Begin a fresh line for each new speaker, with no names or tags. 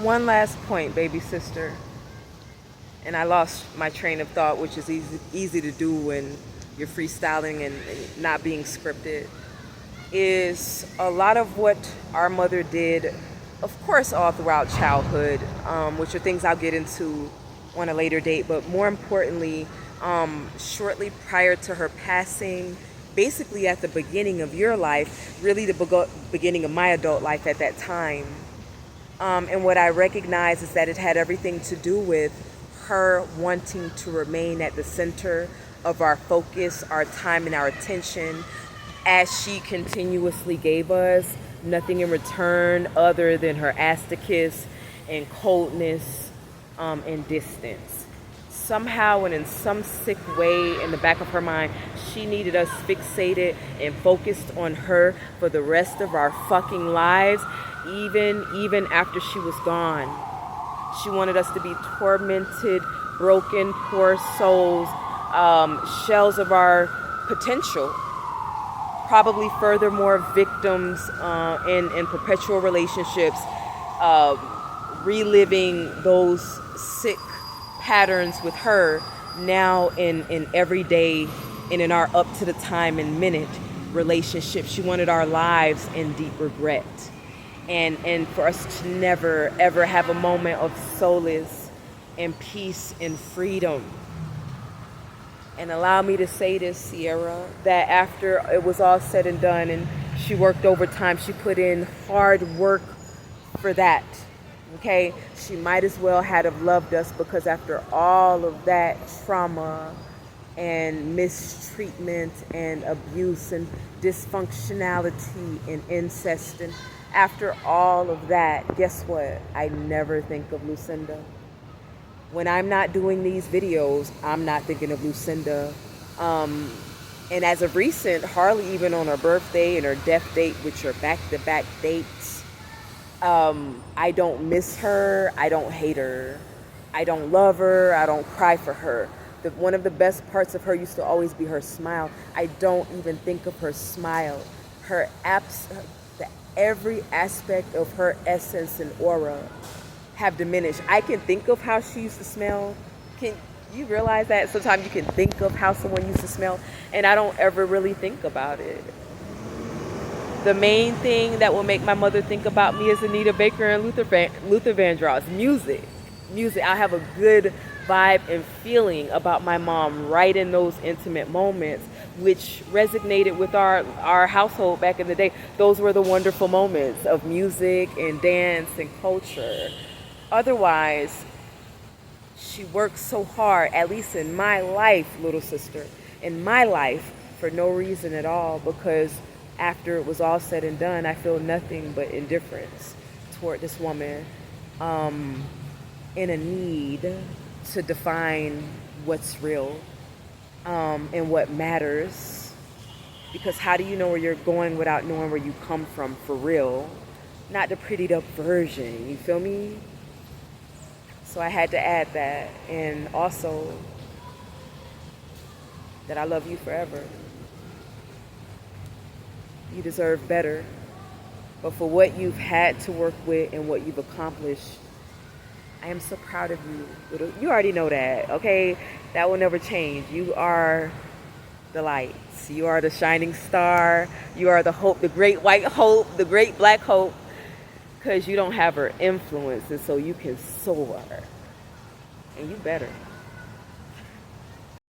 One last point, baby sister, and I lost my train of thought, which is easy to do when you're freestyling and not being scripted, is a lot of what our mother did, of course, all throughout childhood, which are things I'll get into on a later date, but more importantly, shortly prior to her passing, basically at the beginning of your life, really the beginning of my adult life at that time. And what I recognize is that it had everything to do with her wanting to remain at the center of our focus, our time, and our attention, as she continuously gave us nothing in return other than her ass to kiss and coldness and distance. Somehow and in some sick way in the back of her mind, she needed us fixated and focused on her for the rest of our fucking lives, even after she was gone. She wanted us to be tormented, broken, poor souls, shells of our potential. Probably furthermore victims in perpetual relationships, reliving those sick patterns with her now in everyday and in our up to the time and minute relationships. She wanted our lives in deep regret. And for us to never, ever have a moment of solace and peace and freedom. And allow me to say this, Sierra, that after it was all said and done and she worked overtime, she put in hard work for that. Okay? She might as well have loved us, because after all of that trauma and mistreatment and abuse and dysfunctionality and incest, and after all of that, guess what? I never think of Lucinda. When I'm not doing these videos, I'm not thinking of Lucinda. And as of recent, hardly even on her birthday and her death date, which are back-to-back dates, I don't miss her. I don't hate her. I don't love her. I don't cry for her. One of the best parts of her used to always be her smile. I don't even think of her smile. Every aspect of her essence and aura have diminished. I can think of how she used to smell. Can you realize that sometimes you can think of how someone used to smell, and I don't ever really think about it? The main thing that will make my mother think about me is Anita Baker and Luther Vandross. Music. I have a good vibe and feeling about my mom right in those intimate moments, which resonated with our household back in the day. Those were the wonderful moments of music and dance and culture. Otherwise, she worked so hard, at least in my life, little sister, in my life, for no reason at all, because after it was all said and done, I feel nothing but indifference toward this woman, in a need to define what's real, and what matters. Because how do you know where you're going without knowing where you come from for real? Not the prettied up version, you feel me? So I had to add that, and also that I love you forever. You deserve better. But for what you've had to work with and what you've accomplished, I am so proud of you. You already know that, okay? That will never change. You are the lights. You are the shining star. You are the hope, the great white hope, the great black hope. Because you don't have her influence, and so you can soar. And you better.